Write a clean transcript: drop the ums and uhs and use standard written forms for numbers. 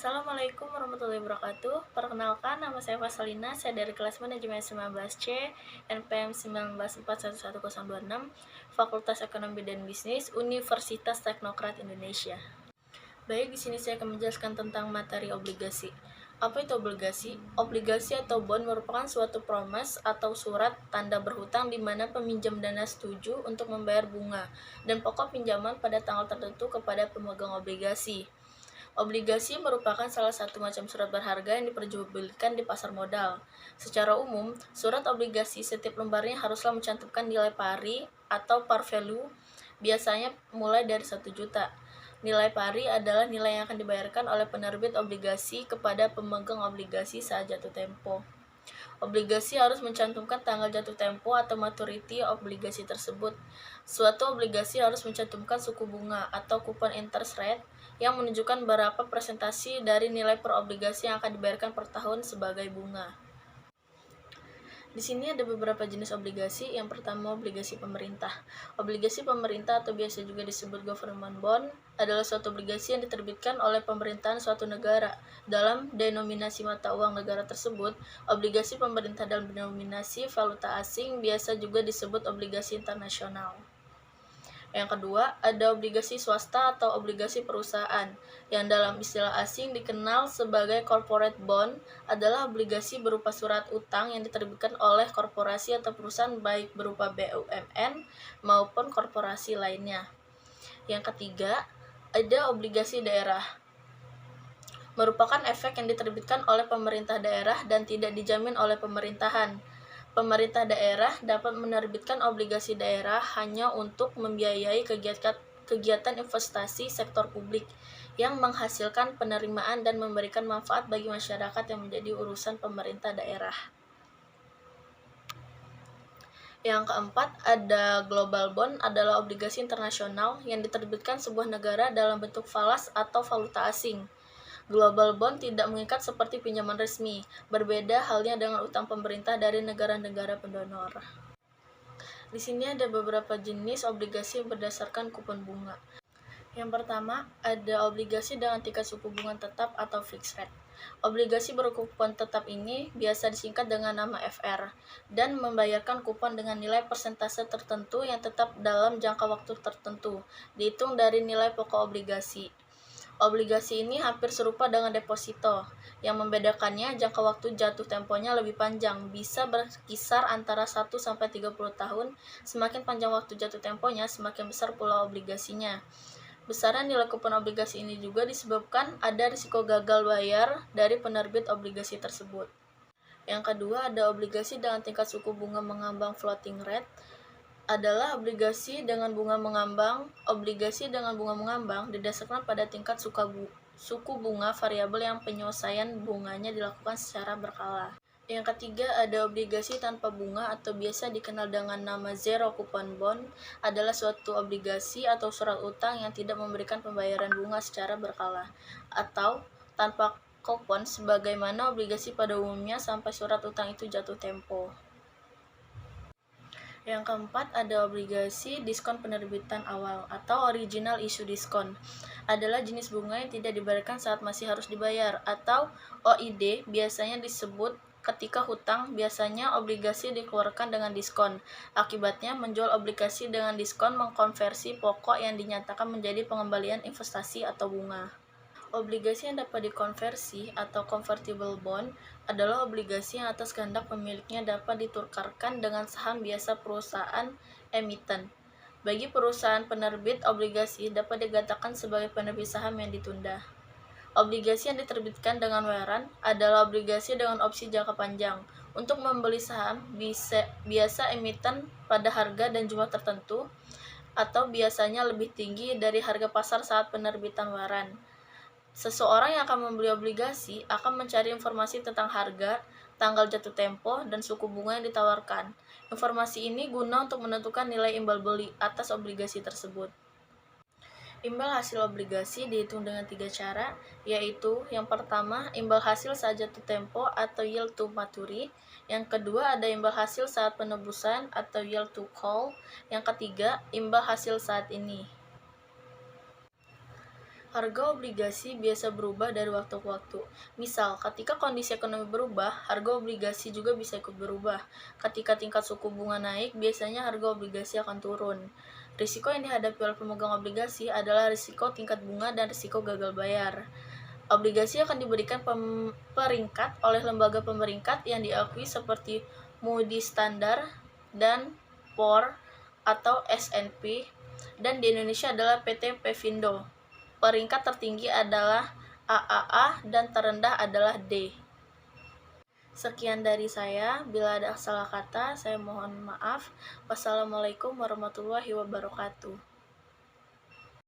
Assalamualaikum warahmatullahi wabarakatuh. Perkenalkan, nama saya Fasalina, saya dari kelas manajemen 19C, NPM 19411126, Fakultas Ekonomi dan Bisnis, Universitas Teknokrat Indonesia. Baik, di sini saya akan menjelaskan tentang materi obligasi. Apa itu obligasi? Obligasi atau bond merupakan suatu promise atau surat tanda berhutang di mana peminjam dana setuju untuk membayar bunga dan pokok pinjaman pada tanggal tertentu kepada pemegang obligasi. Obligasi merupakan salah satu macam surat berharga yang diperjualbelikan di pasar modal. Secara umum, surat obligasi setiap lembarnya haruslah mencantumkan nilai pari atau par value, biasanya mulai dari 1 juta. Nilai pari adalah nilai yang akan dibayarkan oleh penerbit obligasi kepada pemegang obligasi saat jatuh tempo. Obligasi harus mencantumkan tanggal jatuh tempo atau maturity obligasi tersebut. Suatu obligasi harus mencantumkan suku bunga atau coupon interest rate yang menunjukkan berapa persentase dari nilai per obligasi yang akan dibayarkan per tahun sebagai bunga. Di sini ada beberapa jenis obligasi. Yang pertama, obligasi pemerintah. Obligasi pemerintah atau biasa juga disebut government bond adalah suatu obligasi yang diterbitkan oleh pemerintahan suatu negara. Dalam denominasi mata uang negara tersebut, obligasi pemerintah dalam denominasi valuta asing biasa juga disebut obligasi internasional. Yang kedua, ada obligasi swasta atau obligasi perusahaan, yang dalam istilah asing dikenal sebagai corporate bond, adalah obligasi berupa surat utang yang diterbitkan oleh korporasi atau perusahaan baik berupa BUMN maupun korporasi lainnya. Yang ketiga, ada obligasi daerah. Merupakan efek yang diterbitkan oleh pemerintah daerah dan tidak dijamin oleh pemerintahan. Pemerintah daerah dapat menerbitkan obligasi daerah hanya untuk membiayai kegiatan investasi sektor publik yang menghasilkan penerimaan dan memberikan manfaat bagi masyarakat yang menjadi urusan pemerintah daerah. Yang keempat, ada global bond adalah obligasi internasional yang diterbitkan sebuah negara dalam bentuk falas atau valuta asing. Global bond tidak mengikat seperti pinjaman resmi, berbeda halnya dengan utang pemerintah dari negara-negara pendonor. Di sini ada beberapa jenis obligasi berdasarkan kupon bunga. Yang pertama, ada obligasi dengan tingkat suku bunga tetap atau fixed rate. Obligasi berkupon tetap ini biasa disingkat dengan nama FR dan membayarkan kupon dengan nilai persentase tertentu yang tetap dalam jangka waktu tertentu, dihitung dari nilai pokok obligasi. Obligasi ini hampir serupa dengan deposito. Yang membedakannya, jangka waktu jatuh temponya lebih panjang, bisa berkisar antara 1-30 tahun. Semakin panjang waktu jatuh temponya, semakin besar pula obligasinya. Besaran nilai kupon obligasi ini juga disebabkan ada risiko gagal bayar dari penerbit obligasi tersebut. Yang kedua, ada obligasi dengan tingkat suku bunga mengambang floating rate. Adalah obligasi dengan bunga mengambang. Obligasi dengan bunga mengambang didasarkan pada tingkat suku bunga variabel yang penyelesaian bunganya dilakukan secara berkala. Yang ketiga, ada obligasi tanpa bunga atau biasa dikenal dengan nama zero coupon bond, adalah suatu obligasi atau surat utang yang tidak memberikan pembayaran bunga secara berkala atau tanpa kupon sebagaimana obligasi pada umumnya sampai surat utang itu jatuh tempo. Yang keempat, ada obligasi diskon penerbitan awal atau original issue diskon. Adalah jenis bunga yang tidak dibayarkan saat masih harus dibayar atau OID, biasanya disebut ketika hutang. Biasanya obligasi dikeluarkan dengan diskon. Akibatnya, menjual obligasi dengan diskon mengkonversi pokok yang dinyatakan menjadi pengembalian investasi atau bunga. Obligasi yang dapat dikonversi atau convertible bond adalah obligasi yang atas kehendak pemiliknya dapat ditukarkan dengan saham biasa perusahaan emiten. Bagi perusahaan penerbit obligasi dapat dikatakan sebagai penerbit saham yang ditunda. Obligasi yang diterbitkan dengan warrant adalah obligasi dengan opsi jangka panjang. Untuk membeli saham biasa emiten pada harga dan jumlah tertentu atau biasanya lebih tinggi dari harga pasar saat penerbitan warrant. Seseorang yang akan membeli obligasi akan mencari informasi tentang harga, tanggal jatuh tempo, dan suku bunga yang ditawarkan. Informasi ini guna untuk menentukan nilai imbal beli atas obligasi tersebut. Imbal hasil obligasi dihitung dengan 3 cara, yaitu yang pertama, imbal hasil saat jatuh tempo atau yield to maturity. Yang kedua, ada imbal hasil saat penebusan atau yield to call. Yang ketiga, imbal hasil saat ini. Harga obligasi biasa berubah dari waktu ke waktu. Misal, ketika kondisi ekonomi berubah, harga obligasi juga bisa ikut berubah. Ketika tingkat suku bunga naik, biasanya harga obligasi akan turun. Risiko yang dihadapi oleh pemegang obligasi adalah risiko tingkat bunga dan risiko gagal bayar. Obligasi akan diberikan peringkat oleh lembaga pemeringkat yang diakui seperti Moody's Standard dan POR atau S&P, dan di Indonesia adalah PT Pevindo. Peringkat tertinggi adalah AAA dan terendah adalah D. Sekian dari saya. Bila ada salah kata, saya mohon maaf. Wassalamualaikum warahmatullahi wabarakatuh.